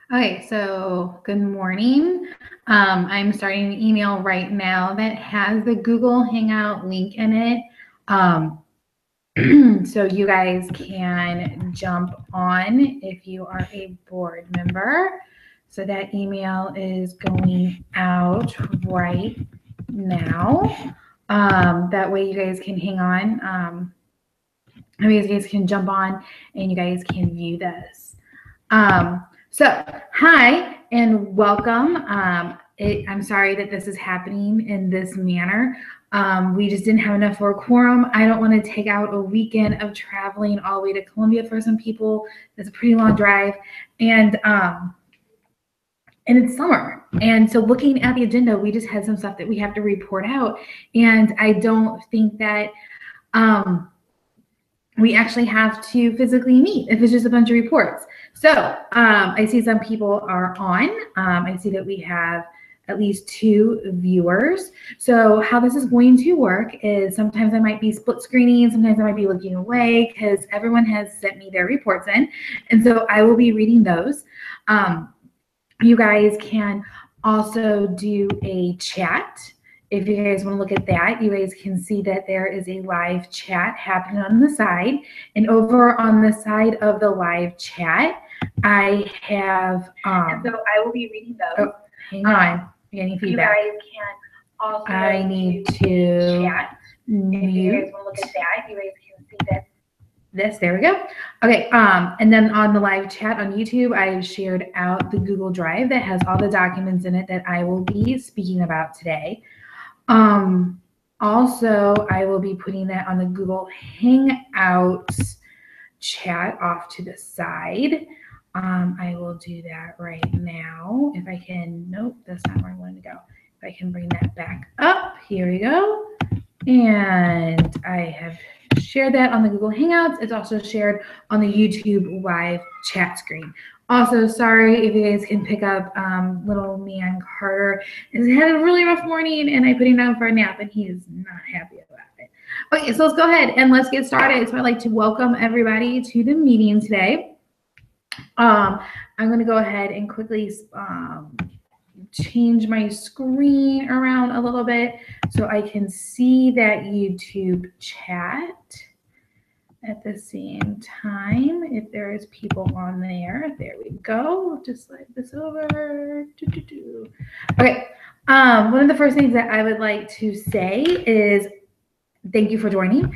Okay, so good morning. I'm starting an email right now that has the Google Hangout link in it. So you guys can jump on if you are a board member. So that email is going out right now. That way you guys can hang on. You guys can jump on and you guys can view this. So hi and welcome. I'm sorry that this is happening in this manner. We just didn't have enough for a quorum. I don't want to take out a weekend of traveling all the way to Columbia for some people. It's a pretty long drive, and it's summer. And so looking at the agenda, we just had some stuff that we have to report out, and I don't think that we actually have to physically meet if it's just a bunch of reports. So I see some people are on. I see that we have at least 2 viewers. So how this is going to work is sometimes I might be split screening, sometimes I might be looking away because everyone has sent me their reports in. And so I will be reading those. You guys can also do a chat. If you guys want to look at that, you guys can see that there is a live chat happening on the side. And over on the side of the live chat, I have, and so I will be reading those. Oh, hang on. Any feedback? You guys can also I need to chat. If you guys want to look at that, you guys can see that. There we go. Okay, and then on the live chat on YouTube, I shared out the Google Drive that has all the documents in it that I will be speaking about today. Also, I will be putting that on the Google Hangouts chat off to the side. I will do that right now. If I can, nope, that's not where I wanted to go. If I can bring that back up, here we go. And I have shared that on the Google Hangouts. It's also shared on the YouTube live chat screen. Also, sorry if you guys can pick up little man Carter. He's had a really rough morning, and I put him down for a nap, and he is not happy about it. Okay, so let's go ahead and let's get started. So I'd like to welcome everybody to the meeting today. I'm going to go ahead and quickly change my screen around a little bit so I can see that YouTube chat at the same time. If there is people on there, there we go. Just slide this over. Okay. One of the first things that I would like to say is thank you for joining.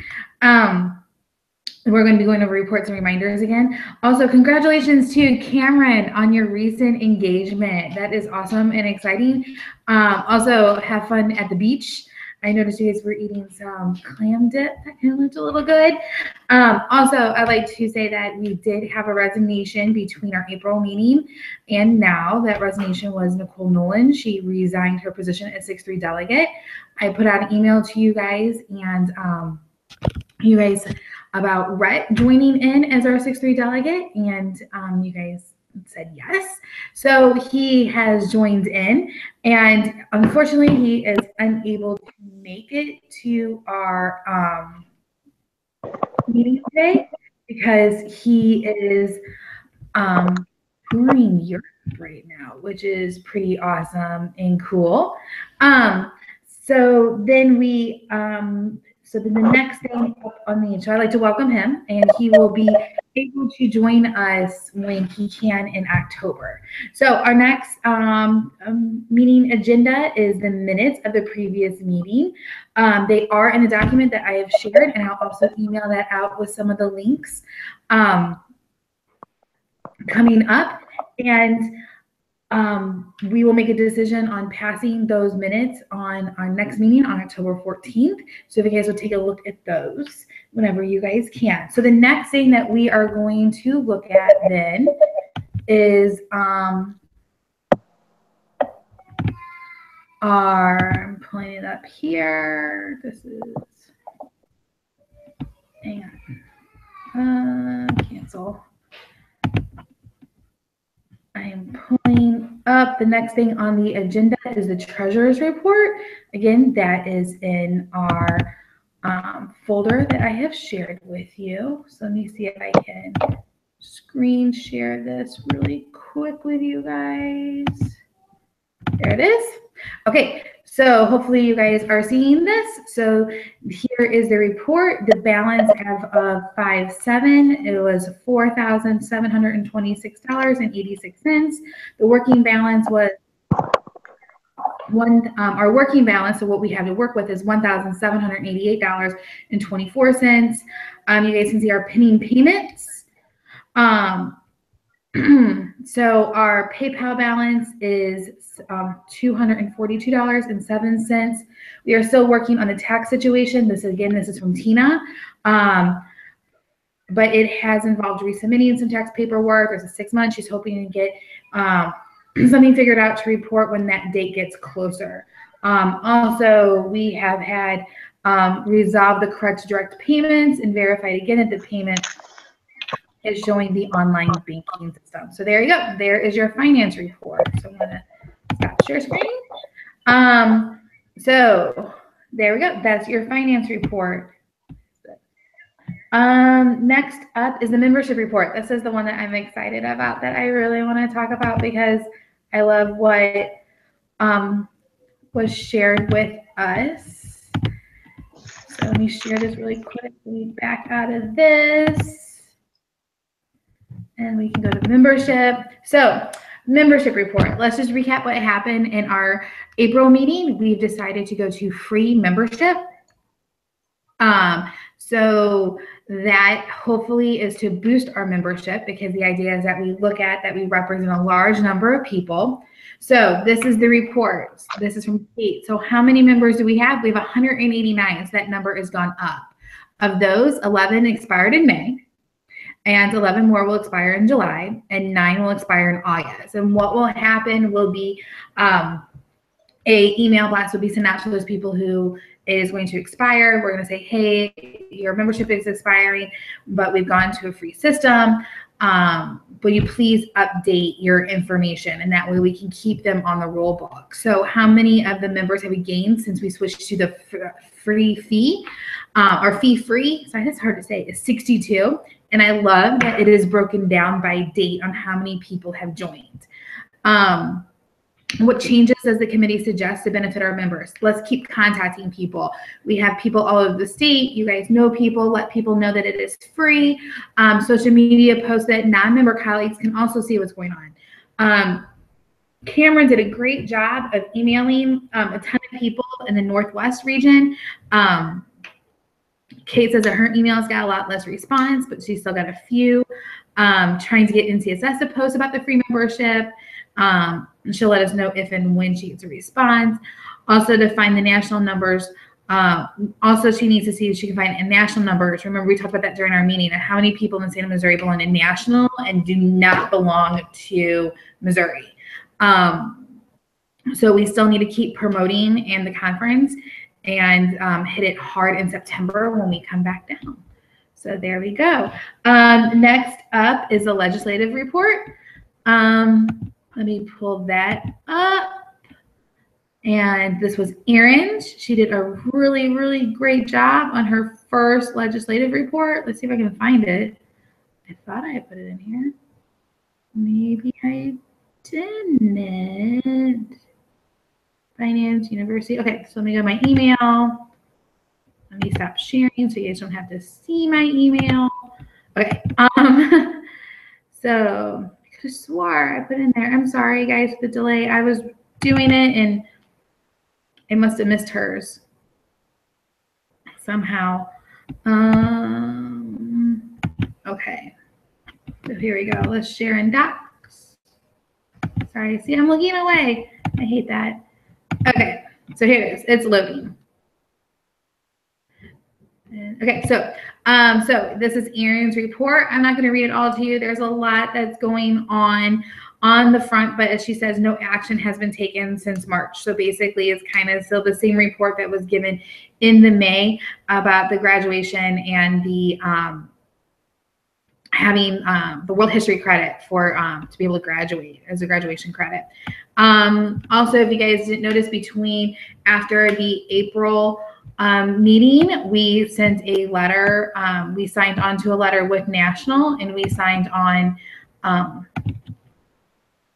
We're going to be going over reports and reminders again. Also, congratulations to Cameron on your recent engagement. That is awesome and exciting. Also, have fun at the beach. I noticed you guys were eating some clam dip. That kind of looked a little good. Also, I'd like to say that we did have a resignation between our April meeting and now. That resignation was Nicole Nolan. She resigned her position as 6-3 delegate. I put out an email to you guys and you guys about Rhett joining in as our 6-3 delegate, and you guys said yes. So he has joined in, and unfortunately he is unable to make it to our meeting today because he is touring Europe right now, which is pretty awesome and cool. So then we so then the next thing up on the so I'd like to welcome him, and he will be able to join us when he can in October. So our next meeting agenda is the minutes of the previous meeting. They are in a document that I have shared, and I'll also email that out with some of the links coming up. And we will make a decision on passing those minutes on our next meeting on October 14th. So if you guys will take a look at those whenever you guys can. So the next thing that we are going to look at then is I'm pulling it up here. This is, hang on, cancel. I'm pulling up the next thing on the agenda is the treasurer's report. Again, that is in our folder that I have shared with you. So let me see if I can screen share this really quick with you guys. There it is. Okay, so hopefully you guys are seeing this. So here is the report. The balance as of 5/7, it was $4,726.86. The working balance was our working balance, so what we have to work with, is $1,788.24. You guys can see our pending payments. So our PayPal balance is $242.07. We are still working on the tax situation. This is from Tina. But it has involved resubmitting some tax paperwork. There's a 6 months. She's hoping to get something figured out to report when that date gets closer. Also, we have had resolved the correct direct payments and verified again that the payment is showing the online banking system. So there you go. There is your finance report. So I'm gonna stop share screen. So there we go. That's your finance report. Next up is the membership report. This is the one that I'm excited about, that I really want to talk about because I love what was shared with us. So let me share this really quickly back out of this. And we can go to membership. So membership report. Let's just recap what happened in our April meeting. We've decided to go to free membership. So that hopefully is to boost our membership, because the idea is that we look at that we represent a large number of people. So this is the report. This is from Kate. So how many members do we have? We have 189. So that number has gone up. Of those, 11 expired in May. And 11 more will expire in July, and 9 will expire in August. And what will happen will be a email blast will be sent out to those people who is going to expire. We're going to say, hey, your membership is expiring, but we've gone to a free system. Will you please update your information? And that way we can keep them on the roll book. So how many of the members have we gained since we switched to the free fee? Our fee free, sorry, that's hard to say, is 62. And I love that it is broken down by date on how many people have joined. What changes does the committee suggest to benefit our members? Let's keep contacting people. We have people all over the state. You guys know people. Let people know that it is free. Social media posts that non-member colleagues can also see what's going on. Cameron did a great job of emailing a ton of people in the Northwest region. Kate says that her emails got a lot less response, but she still got a few. Trying to get MCSS to post about the free membership. And she'll let us know if and when she gets a response. Also, to find the national numbers. Also, she needs to see if she can find national numbers. Remember, we talked about that during our meeting, and how many people in the state of Missouri belong to national and do not belong to Missouri. So we still need to keep promoting in the conference and hit it hard in September when we come back down. So there we go. Next up is the legislative report. Let me pull that up. And this was Erin's. She did a really, really great job on her first legislative report. Let's see if I can find it. I thought I had put it in here. Maybe I didn't. Finance University. Okay, so let me go to my email. Let me stop sharing so you guys don't have to see my email. Okay. So I could have swore I put it in there. I'm sorry, guys, for the delay. I was doing it and I must have missed hers somehow. Okay. So here we go. Let's share in docs. Sorry. See, I'm looking away. I hate that. Okay, so here it is. It's loading. Okay, so this is Erin's report. I'm not going to read it all to you. There's a lot that's going on the front, but as she says, no action has been taken since March. So basically, it's kind of still the same report that was given in the May about the graduation and the having the World History credit for to be able to graduate as a graduation credit. Also, if you guys didn't notice, after the April meeting, we sent a letter. We signed on to a letter with National, and we signed on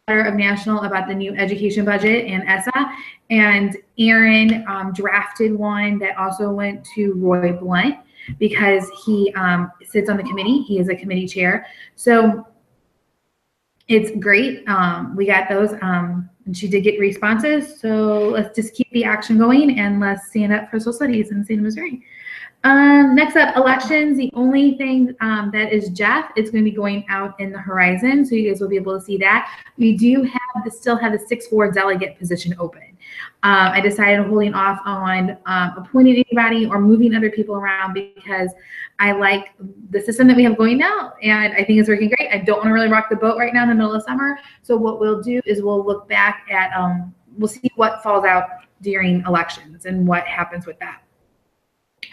letter of National about the new education budget and ESSA. And Aaron drafted one that also went to Roy Blunt because he sits on the committee. He is a committee chair. So it's great. We got those. And she did get responses. So let's just keep the action going and let's stand up for social studies in the state of Missouri. Next up, elections. The only thing that is Jeff, it's going to be going out in the horizon, so you guys will be able to see that. We do have still have the 6-4 delegate position open. I decided holding off on appointing anybody or moving other people around because I like the system that we have going now, and I think it's working great. I don't want to really rock the boat right now in the middle of summer. So what we'll do is we'll look back at, we'll see what falls out during elections and what happens with that.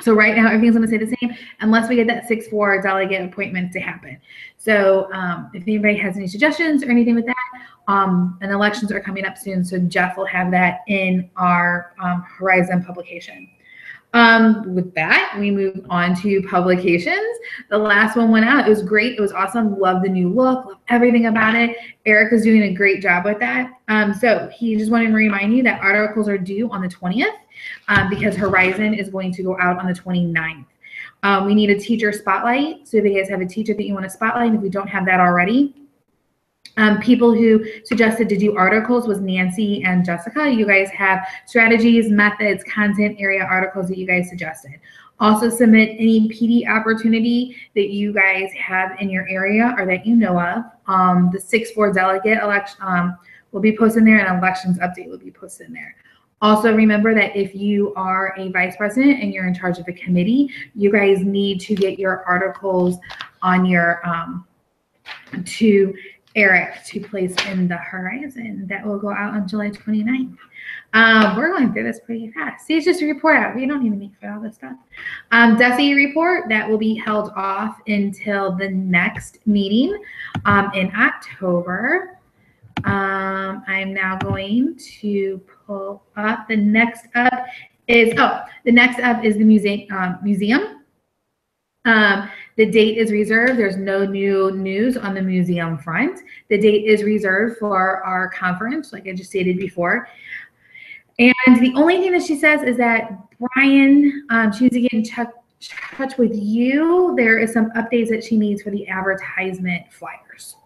So right now, everything's going to stay the same unless we get that 6-4 delegate appointment to happen. So if anybody has any suggestions or anything with that, and elections are coming up soon, so Jeff will have that in our Horizon publication. With that, we move on to publications. The last one went out. It was great. It was awesome. Love the new look. Love everything about it. Eric is doing a great job with that. So he just wanted to remind you that articles are due on the 20th because Horizon is going to go out on the 29th. We need a teacher spotlight. So if you guys have a teacher that you want to spotlight, and if we don't have that already, people who suggested to do articles was Nancy and Jessica. You guys have strategies, methods, content area articles that you guys suggested. Also submit any PD opportunity that you guys have in your area or that you know of. The 6-4 delegate election will be posted in there, and elections update will be posted in there. Also remember that if you are a vice president and you're in charge of a committee, you guys need to get your articles on your to Eric to place in the Horizon. That will go out on July 29th. We're going through this pretty fast. See, it's just a report out. We don't even need for all this stuff. DESE report, that will be held off until the next meeting in October. I'm now going to pull up. The next up is, the museum. The date is reserved. There's no new news on the museum front. The date is reserved for our conference, like I just stated before. And the only thing that she says is that Brian, she needs to get in touch with you. There is some updates that she needs for the advertisement flyers.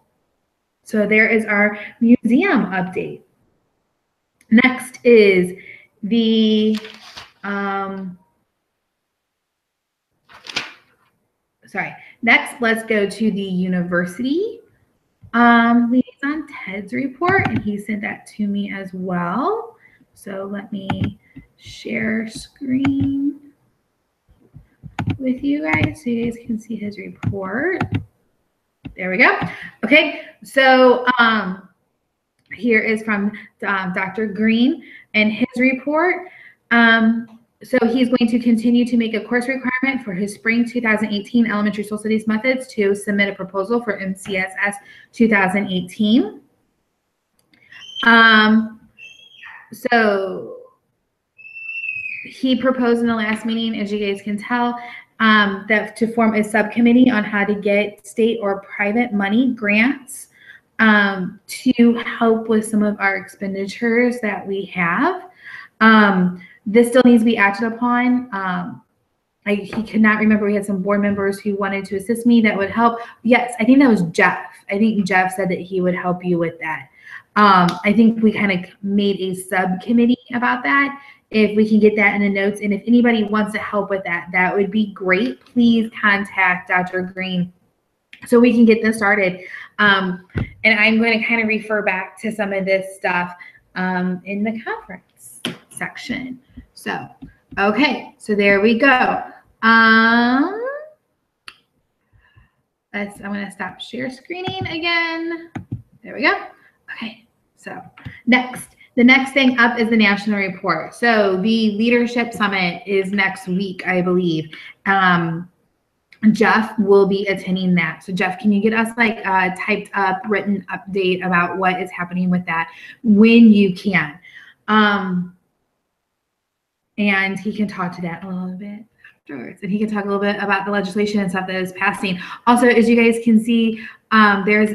So there is our museum update. Next is the, next let's go to the university liaison, Ted's report, and he sent that to me as well. So let me share screen with you guys so you guys can see his report. There we go. Okay, so here is from Dr. Green and his report. So he's going to continue to make a course requirement for his spring 2018 elementary social studies methods to submit a proposal for MCSS 2018. So he proposed in the last meeting, as you guys can tell, that to form a subcommittee on how to get state or private money grants to help with some of our expenditures that we have. This still needs to be acted upon. He could not remember. We had some board members who wanted to assist me that would help. Yes, I think that was Jeff. I think Jeff said that he would help you with that. I think we kind of made a subcommittee about that. If we can get that in the notes, and if anybody wants to help with that, that would be great. Please contact Dr. Green so we can get this started. And I'm going to kind of refer back to some of this stuff in the conference section. So, okay, so there we go. I'm going to stop share screening again. There we go. Okay, so the next thing up is the national report. So the leadership summit is next week, I believe. Jeff will be attending that. So Jeff, can you get us like a typed up written update about what is happening with that when you can? and he can talk to that a little bit afterwards. And he can talk a little bit about the legislation and stuff that is passing. Also, as you guys can see, there has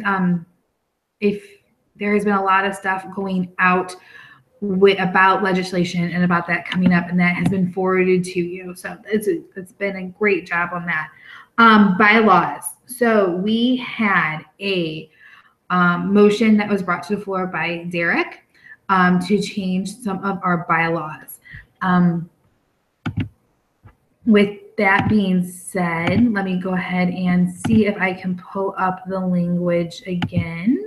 been a lot of stuff going out about legislation and about that coming up, and that has been forwarded to you. So it's been a great job on that. Bylaws. So we had a motion that was brought to the floor by Derek to change some of our bylaws. With that being said, let me go ahead and see if I can pull up the language again.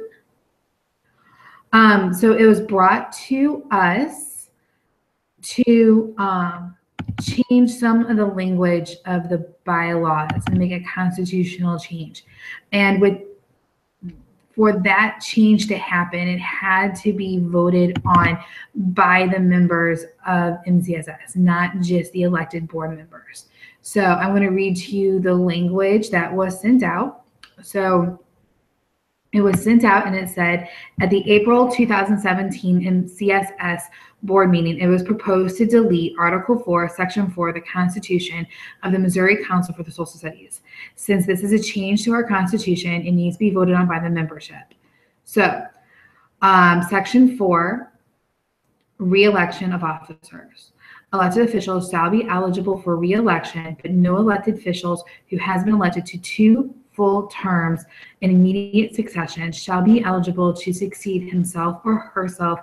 So it was brought to us to change some of the language of the bylaws and make a constitutional change. And for that change to happen, it had to be voted on by the members of MCSS, not just the elected board members. So I'm going to read to you the language that was sent out. So it was sent out and it said, at the April 2017 MCSS board meeting, it was proposed to delete Article 4, Section 4 of the Constitution of the Missouri Council for the Social Studies. Since this is a change to our Constitution, it needs to be voted on by the membership. So, Section 4, re-election of officers. Elected officials shall be eligible for re-election, but no elected officials who has been elected to 2 full terms in immediate succession shall be eligible to succeed himself or herself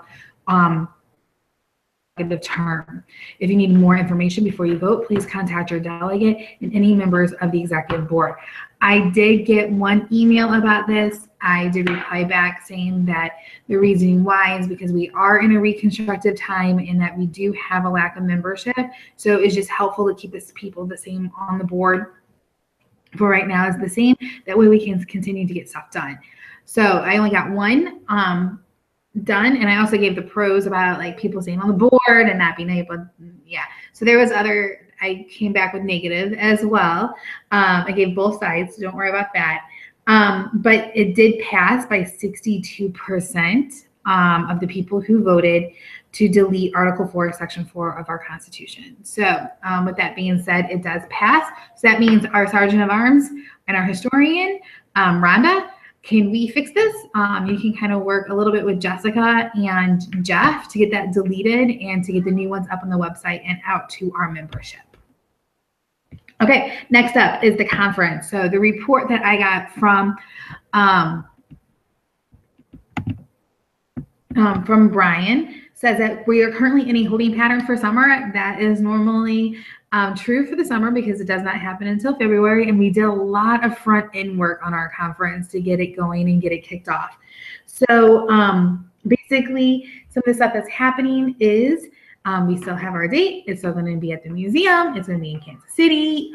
the term. If you need more information before you vote, please contact your delegate and any members of the executive board. I did get one email about this. I did reply back saying that the reasoning why is because we are in a reconstructive time and that we do have a lack of membership. So it's just helpful to keep us people the same on the board for right now is the same. That way we can continue to get stuff done. So I only got one done, and I also gave the pros about like people staying on the board and not being able, yeah. So there was other, I came back with negative as well. I gave both sides, so don't worry about that. But it did pass by 62% of the people who voted to delete Article 4, Section 4 of our Constitution. So with that being said, it does pass. So that means our Sergeant of Arms and our historian, Rhonda, can we fix this? You can kind of work a little bit with Jessica and Jeff to get that deleted and to get the new ones up on the website and out to our membership. Okay, next up is the conference. So the report that I got from Brian says that we are currently in a holding pattern for summer. That is normally true for the summer because it does not happen until February, and we did a lot of front end work on our conference to get it going and get it kicked off. So basically some of the stuff that's happening is we still have our date. It's still going to be at the museum. It's going to be in Kansas City.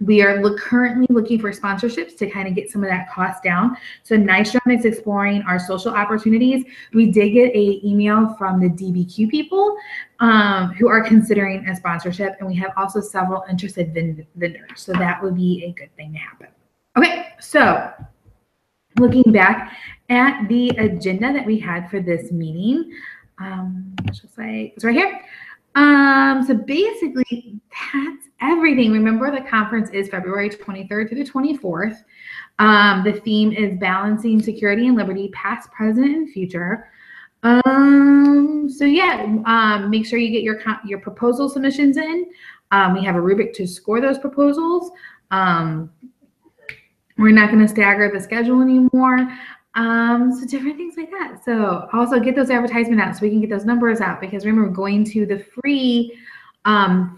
We are currently looking for sponsorships to kind of get some of that cost down. So Nystrom is exploring our social opportunities. We did get an email from the DBQ people who are considering a sponsorship, and we have also several interested vendors. So that would be a good thing to happen. Okay, so looking back at the agenda that we had for this meeting, just like it's right here. So basically that's everything. Remember, the conference is February 23rd through the 24th. The theme is balancing security and liberty, past, present, and future. So yeah, make sure you get your proposal submissions in. We have a rubric to score those proposals. We're not going to stagger the schedule anymore. So different things like that. So also get those advertisements out so we can get those numbers out, because remember, going to the free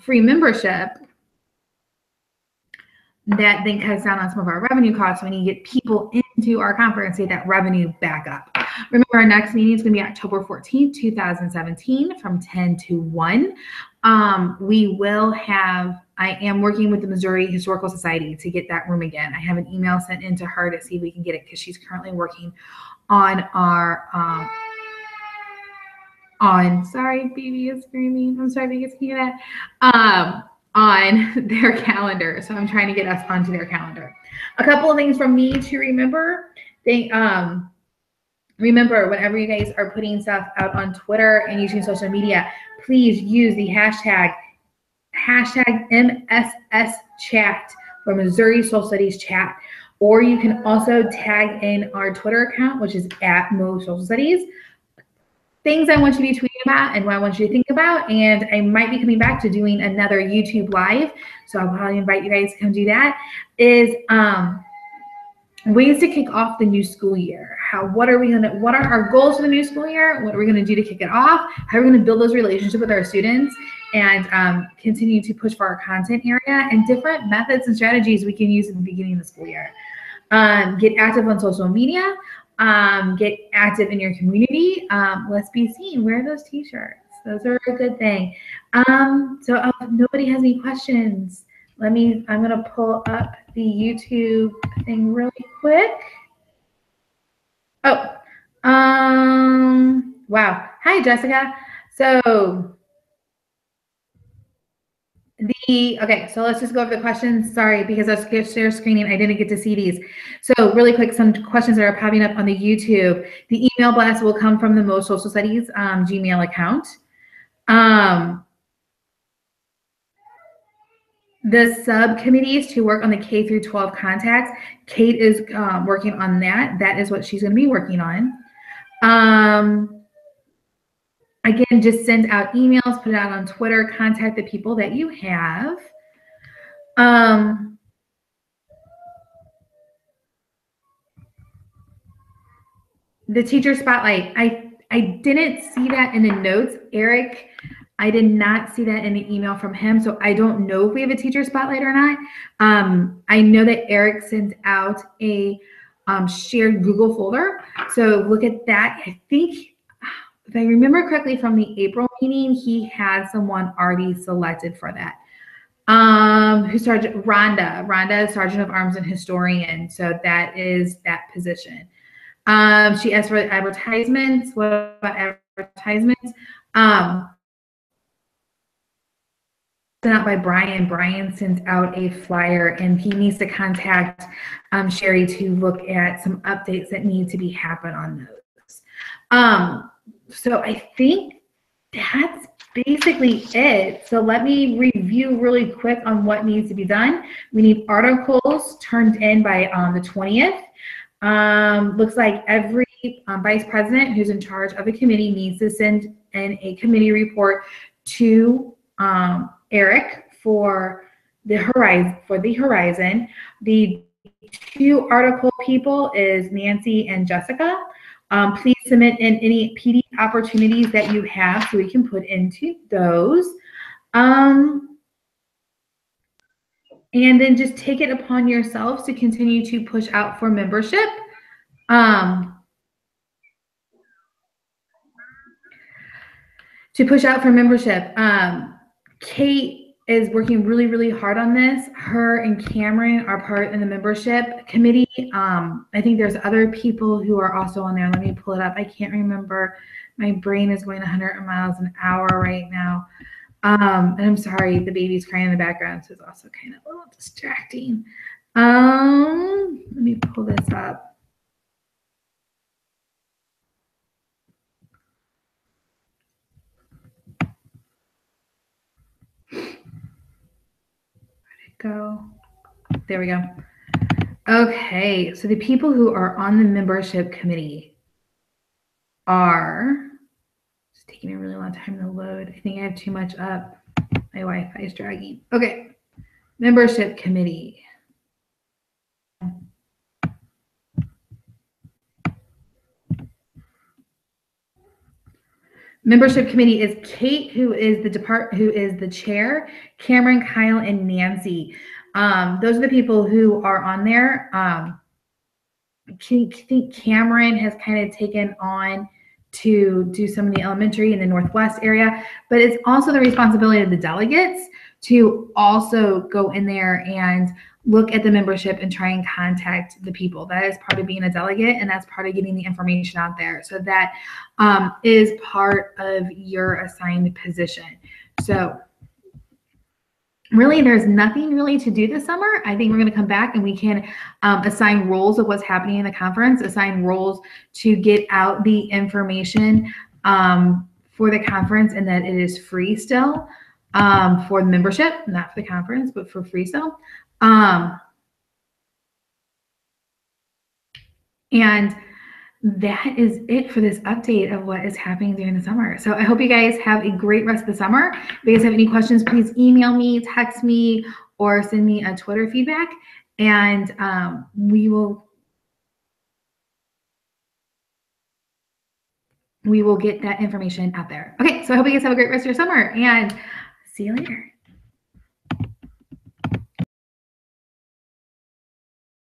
membership, that then cuts down on some of our revenue costs when you get people into our conference, get that revenue back up. Remember, our next meeting is going to be October 14th, 2017 from 10 to 1. We will have, I am working with the Missouri Historical Society to get that room again. I have an email sent in to her to see if we can get it, because she's currently working on our, sorry, baby is screaming. I'm sorry, baby, can you hear that? On their calendar. So I'm trying to get us onto their calendar. A couple of things from me to remember. Remember, whenever you guys are putting stuff out on Twitter and using social media, please use the hashtag MSS chat for Missouri Social Studies chat. Or you can also tag in our Twitter account, which is at Mo Social Studies. Things I want you to be tweeting about and what I want you to think about. And I might be coming back to doing another YouTube live. So I'll probably invite you guys to come do that. Is ways to kick off the new school year. What are our goals for the new school year? What are we gonna do to kick it off? How are we gonna build those relationships with our students and continue to push for our content area, and different methods and strategies we can use at the beginning of the school year. Get active on social media, get active in your community. Let's be seen. Wear those t-shirts. Those are a good thing. So if nobody has any questions, I'm gonna pull up the YouTube thing really quick. Oh, wow. Hi, Jessica. So okay, so let's just go over the questions. Sorry, because I was share screening, I didn't get to see these. So really quick, some questions that are popping up on the YouTube. The email blast will come from the Mo Social Studies Gmail account. The subcommittees to work on the K through 12 contacts. Kate is working on that. That is what she's going to be working on. Again, just send out emails, put it out on Twitter, contact the people that you have. The teacher spotlight. I didn't see that in the notes, Eric. I did not see that in the email from him, so I don't know if we have a teacher spotlight or not. I know that Eric sent out a shared Google folder, so look at that. I think, if I remember correctly from the April meeting, he had someone already selected for that. Who's Sergeant Rhonda? Rhonda is Sergeant of Arms and Historian, so that is that position. She asked for advertisements. What about advertisements? Sent out by Brian. Brian sent out a flyer, and he needs to contact Sherry to look at some updates that need to be happen on those. So I think that's basically it. So let me review really quick on what needs to be done. We need articles turned in by the 20th. Looks like every vice president who's in charge of a committee needs to send in a committee report to Eric for the horizon. The 2 article people is Nancy and Jessica. Please submit in any PD opportunities that you have so we can put into those. And then just take it upon yourselves to continue to push out for membership. Kate is working really, really hard on this. Her and Cameron are part in the membership committee. I think there's other people who are also on there. Let me pull it up. I can't remember. My brain is going 100 miles an hour right now. And I'm sorry, the baby's crying in the background, so it's also kind of a little distracting. Let me pull this up. Go. There we go. Okay, so the people who are on the membership committee are, it's taking a really long time to load. I think I have too much up. My Wi-Fi is dragging. Okay, membership committee. Membership committee is Kate, who is the chair, Cameron, Kyle, and Nancy. Those are the people who are on there. I think Cameron has kind of taken on to do some of the elementary in the Northwest area, but it's also the responsibility of the delegates to also go in there and look at the membership and try and contact the people. That is part of being a delegate, and that's part of getting the information out there. So that is part of your assigned position. So really, there's nothing really to do this summer. I think we're going to come back and we can assign roles of what's happening in the conference, assign roles to get out the information for the conference, and that it is free still for membership, not for the conference, but for free still. And that is it for this update of what is happening during the summer. So I hope you guys have a great rest of the summer. If you guys have any questions, please email me, text me, or send me a Twitter feedback, and we will get that information out there. Okay, so I hope you guys have a great rest of your summer, and see you later.